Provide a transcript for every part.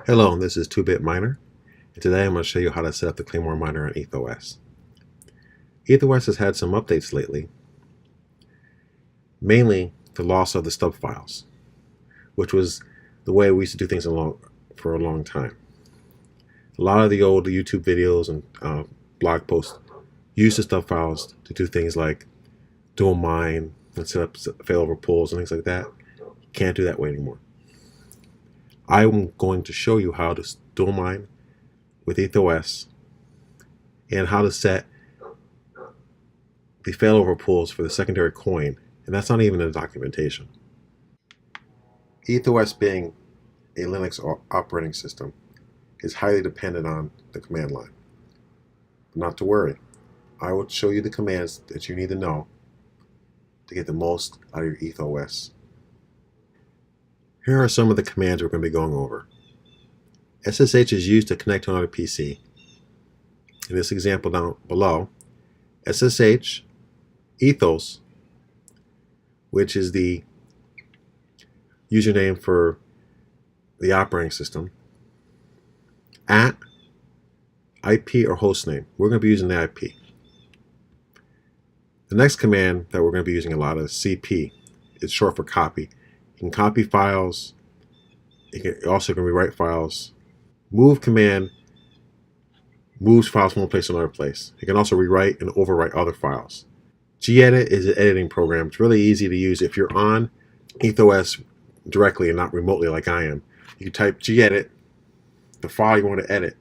Hello, this is 2-Bit Miner, and today I'm going to show you how to set up the Claymore miner on EThOS. EThOS has had some updates lately, mainly the loss of the stub files, which was the way we used to do things for a long time. A lot of the old YouTube videos and blog posts use the stub files to do things like dual mine and set up failover pools and things like that. You can't do that way anymore. I'm going to show you how to dual mine with EThOS and how to set the failover pools for the secondary coin, and that's not even in the documentation. EThOS, being a Linux operating system, is highly dependent on the command line. But not to worry, I will show you the commands that you need to know to get the most out of your EThOS. Here are some of the commands we're going to be going over. SSH is used to connect to another PC. In this example down below, SSH EThOS, which is the username for the operating system, at IP or hostname. We're going to be using the IP. The next command that we're going to be using a lot is CP. It's short for copy. You can copy files. You also can rewrite files. Move command moves files from one place to another place. You can also rewrite and overwrite other files. gedit is an editing program. It's really easy to use if you're on EThOS directly and not remotely like I am. You can type gedit, the file you want to edit,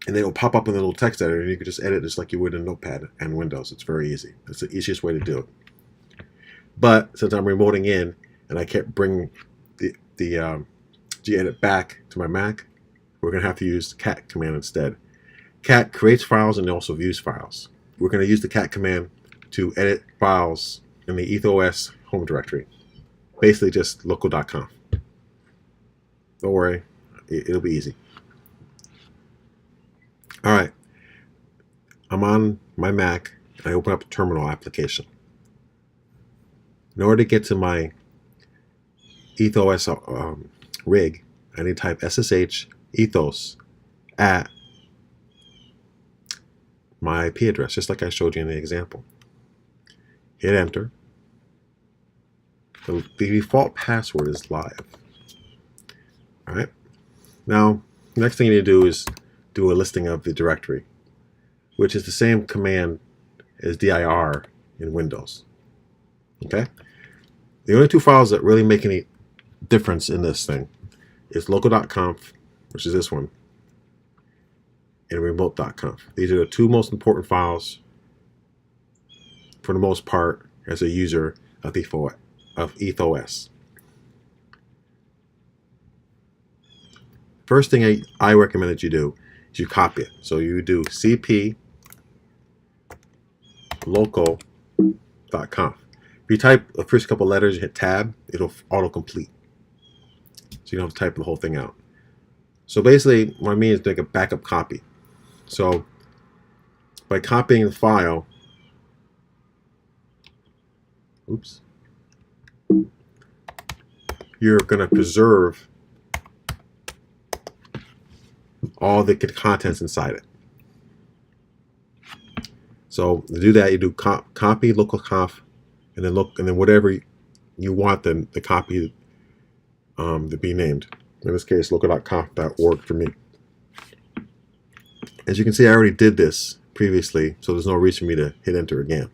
and it will pop up in the little text editor, and you can just edit just like you would in Notepad and Windows. It's very easy. It's the easiest way to do it. But since I'm remoting in and I can't bring the gedit back to my Mac, we're going to have to use the cat command instead. Cat creates files and also views files. We're going to use the cat command to edit files in the EThOS home directory. Basically just local.conf. Don't worry, it'll be easy. Alright, I'm on my Mac and I open up a terminal application. In order to get to my EThOS rig, I need to type SSH EThOS at my IP address, just like I showed you in the example. Hit enter. The default password is live. Alright. Now, the next thing you need to do is do a listing of the directory, which is the same command as dir in Windows. Okay? The only two files that really make any difference in this thing is local.conf, which is this one, and remote.conf. These are the two most important files for the most part as a user of EThOS. First thing I recommend that you do is you copy it. So you do cp local.conf. If you type the first couple letters, you hit tab, it'll auto-complete. So you don't have to type the whole thing out. So basically, what I mean is make a backup copy. So by copying the file, you're going to preserve all the contents inside it. So to do that, you do copy local.conf, and then whatever you want the copy to be named. In this case, local.conf.org for me. As you can see, I already did this previously, so there's no reason for me to hit enter again.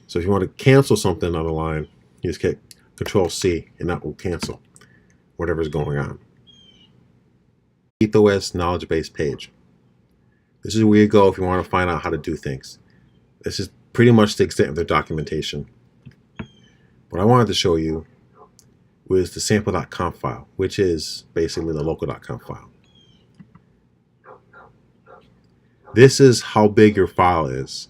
So if you want to cancel something on the line, you just hit Control-C, and that will cancel whatever's going on. EThOS knowledge base page. This is where you go if you want to find out how to do things. This is pretty much the extent of the documentation. What I wanted to show you was the sample.conf file, which is basically the local.conf file. This is how big your file is.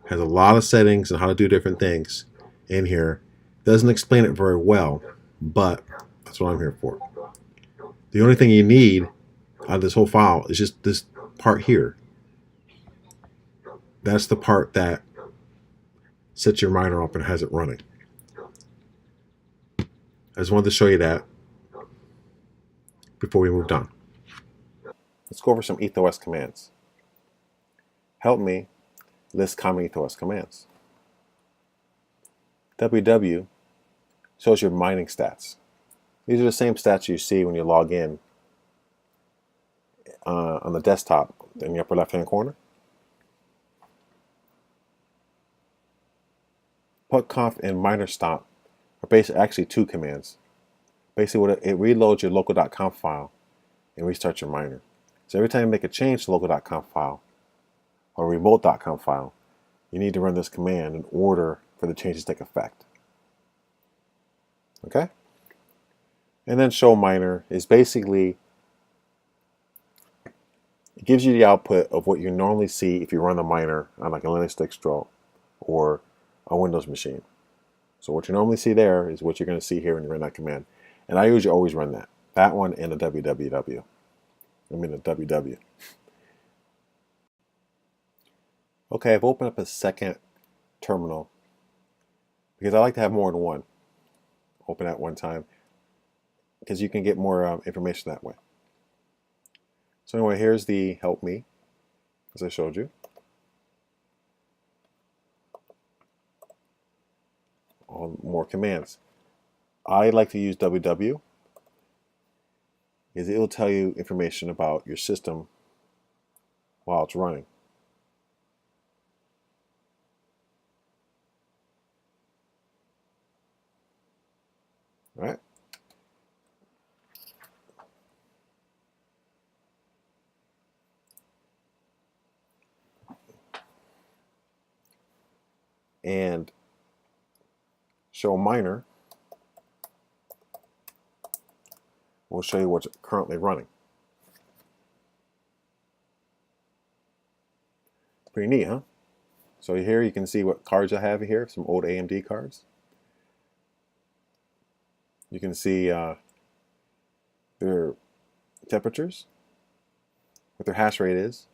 Has a lot of settings and how to do different things in here. Doesn't explain it very well, but that's what I'm here for. The only thing you need out of this whole file is just this part here. That's the part that sets your miner up and has it running. I just wanted to show you that. before we moved on. Let's go over some EThOS commands. Help me list common EThOS commands. www shows your mining stats. These are the same stats you see when you log in on the desktop in the upper left-hand corner. .conf and miner stop are basically actually two commands. Basically, what it reloads your local.conf file and restarts your miner. So every time you make a change to local.conf file or remote.conf file, you need to run this command in order for the changes to take effect. Okay? And then show miner is basically, it gives you the output of what you normally see if you run the miner on like a Linux distro or a Windows machine. So what you normally see there is what you're going to see here when you run that command. And I usually always run that one and the www. I mean the ww. Okay, I've opened up a second terminal because I like to have more than one open at one time because you can get more information that way. So anyway, here's the help me, as I showed you. All more commands. I like to use ww because it will tell you information about your system while it's running. All right. And show miner will show you what's currently running. Pretty neat, huh? So here you can see what cards I have here, some old AMD cards. You can see their temperatures, what their hash rate is.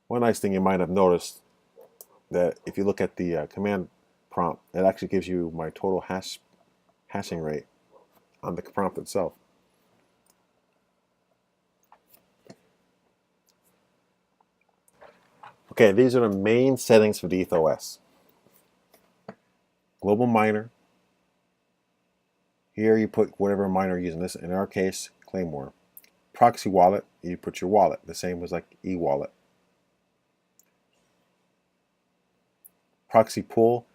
One nice thing you might have noticed that if you look at the command prompt, it actually gives you my total hashing rate on the prompt itself. Okay, these are the main settings for the EThOS. Global miner. Here you put whatever miner you're using. This, in our case, Claymore. Proxy wallet, you put your wallet, the same as like e-wallet. Proxy pool,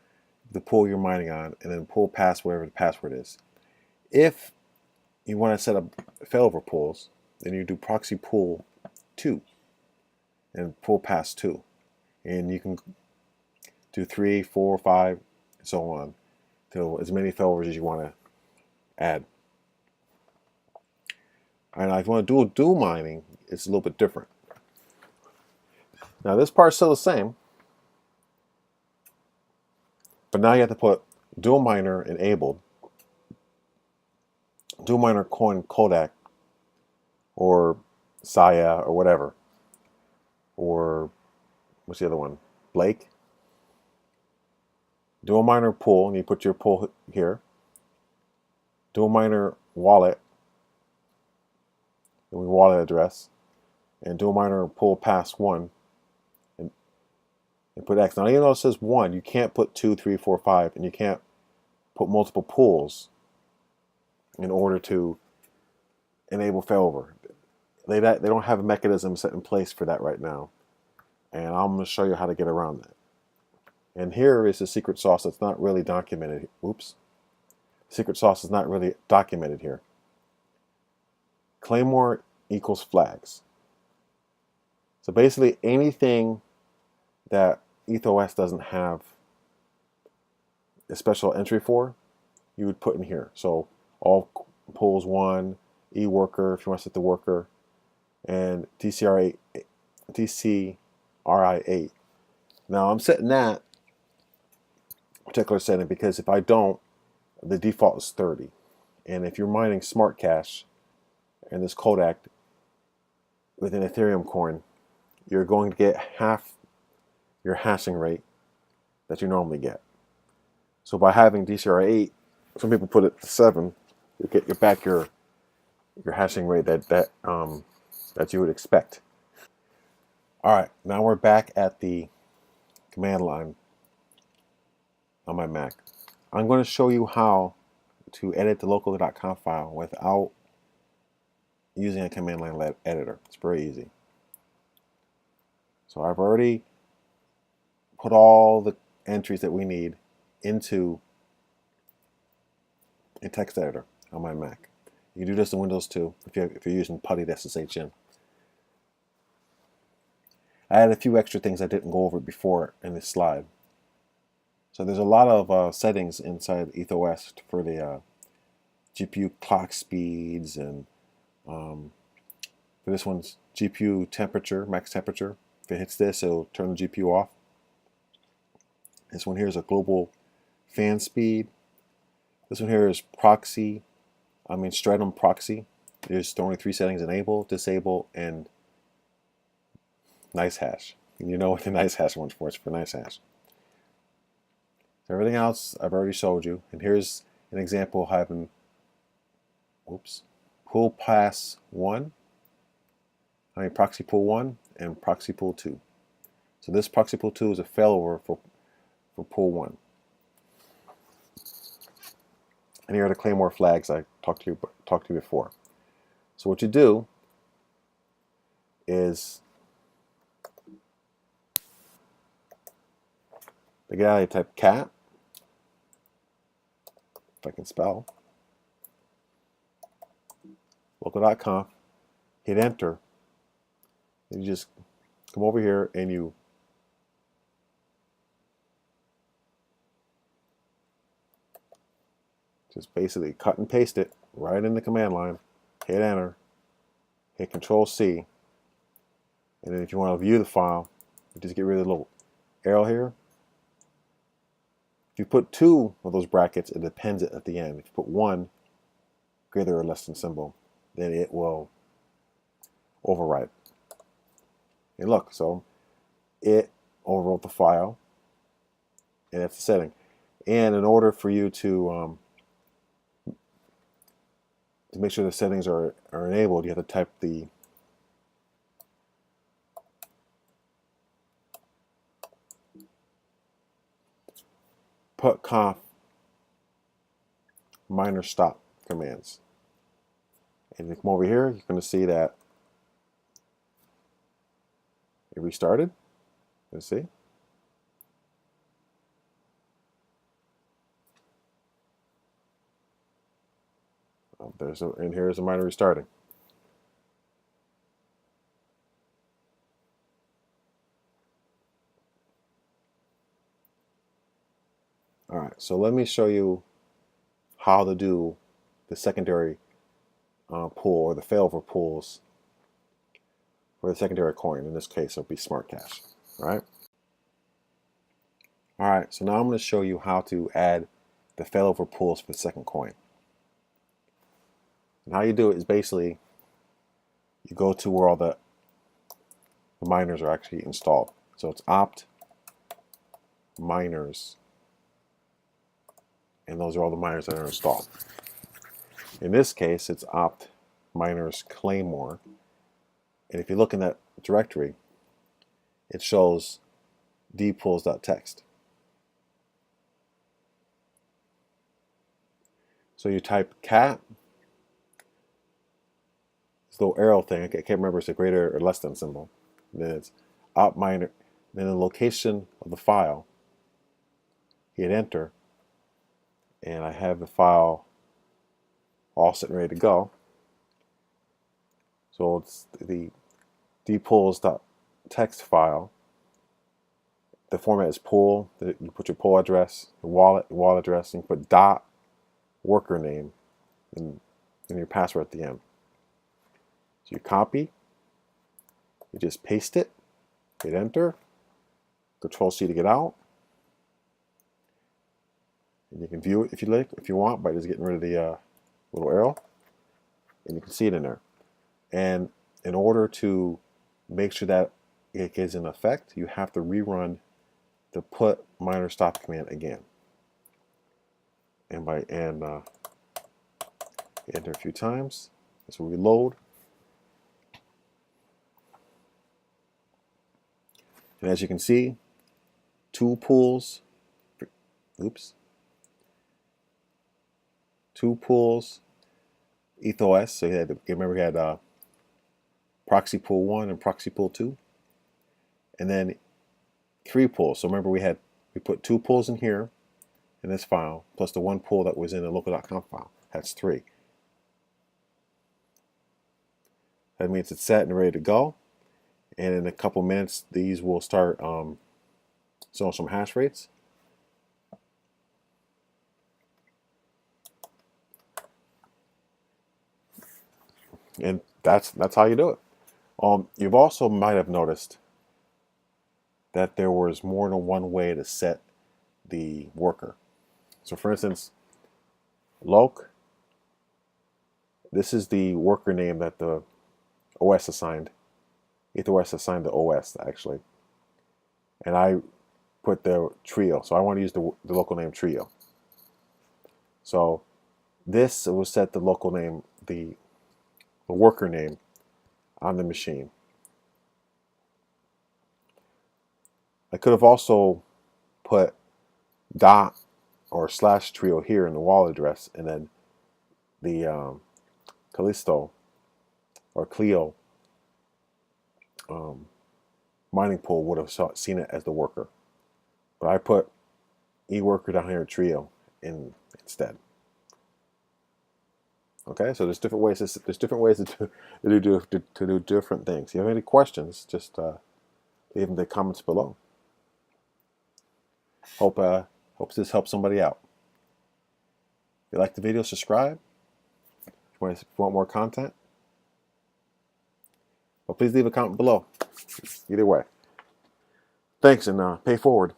the pool you're mining on, and then pool pass, whatever the password is. If you want to set up failover pools, then you do proxy pool 2 and pool pass 2. And you can do 3, 4, 5, and so on, to as many failovers as you want to add. And if you want to do dual mining, it's a little bit different. Now this part's still the same, but now you have to put dual miner enabled, dual miner coin codec, or Saya, or whatever, or what's the other one? Blake. Dual miner pool, and you put your pool here. Dual miner wallet, and wallet address, and dual miner pool pass 1, and put X. Now even though it says 1, you can't put 2, 3, 4, 5, and you can't put multiple pools in order to enable failover. They don't have a mechanism set in place for that right now. And I'm going to show you how to get around that. And here is the secret sauce that's not really documented. Oops. Secret sauce is not really documented here. Claymore equals flags. So basically anything that EThOS doesn't have a special entry for, you would put in here. So all pools 1, eWorker if you want to set the worker, and TCRI8. Now I'm setting that particular setting because if I don't, the default is 30. And if you're mining SmartCash and this codec with an Ethereum coin, you're going to get half your hashing rate that you normally get. So by having DCR8, some people put it to 7, you get back your your hashing rate that you would expect. All right, now we're back at the command line on my Mac. I'm going to show you how to edit the local.conf file without using a command line editor. It's very easy. So I've already put all the entries that we need into a text editor on my Mac. You can do this in Windows too if you're using putty.sshn. I added a few extra things I didn't go over before in this slide. So there's a lot of settings inside EThOS for the GPU clock speeds, and for this one's GPU temperature, max temperature. If it hits this, it'll turn the GPU off. This one here is a global fan speed. This one here is Stratum proxy. There's only 3 settings: enable, disable, and nice hash. And you know what the nice hash one's for. It's for nice hash. So everything else I've already showed you. And here's an example of having pull pass 1. Proxy pool 1 and proxy pool 2. So this proxy pool 2 is a failover for pool 1. And here are the Claymore flags I talked to you before. So what you do is to get out, you type cat, if I can spell, local.conf, hit enter, and you just come over here and you just basically cut and paste it right in the command line, hit enter, hit Control C, and then if you want to view the file, you just get rid of the little arrow here. If you put 2 of those brackets, it appends it at the end. If you put 1 greater or less than symbol, then it will overwrite. And look, so it overwrote the file, and that's the setting. And in order for you to make sure the settings are enabled, you have to type the put conf minor stop commands. And you come over here, you're going to see that it restarted. Let's see. And here's a minor restarting. All right, so let me show you how to do the secondary pool, or the failover pools for the secondary coin. In this case, it'll be SmartCash. All right. All right, so now I'm going to show you how to add the failover pools for the second coin. And how you do it is basically you go to where all the miners are actually installed. So it's opt miners, and those are all the miners that are installed. In this case, it's opt miners Claymore, and if you look in that directory, it shows dpools.txt. So you type cat, this little arrow thing, I can't remember if it's a greater or less than symbol, and then it's opt miner, then the location of the file, hit enter, and I have the file all set and ready to go. So it's the dpools.txt file. The format is pool. You put your pool address, the wallet address, and you put dot worker name and your password at the end. So you copy, you just paste it, hit enter, Control C to get out, and you can view it if you like, if you want, by just getting rid of the little arrow, and you can see it in there. And in order to make sure that it is in effect, you have to rerun the put minor stop command again. And enter a few times. So we load. And as you can see, two pools. Oops. Two pools. EThOS. So remember we had proxy pool 1 and proxy pool 2. And then 3 pools. So remember we put 2 pools in here in this file, plus the 1 pool that was in the local.conf file. That's 3. That means it's set and ready to go. And in a couple minutes, these will start showing some hash rates. And that's how you do it. You've also might have noticed that there was more than one way to set the worker. So for instance, loc, this is the worker name that the OS assigned. EThOS assigned the OS actually. And I put the trio. So I want to use the local name trio. So this will set the local name, the worker name on the machine. I could have also put dot or slash trio here in the wall address, and then the Callisto or Clio mining pool would have seen it as the worker. But I put eWorker down here, trio, instead. Okay, so there's different ways. There's different ways to do different things. If you have any questions, just leave them in the comments below. Hope this helps somebody out. If you like the video, subscribe. If you want more content, well, please leave a comment below. Either way. Thanks, and pay forward.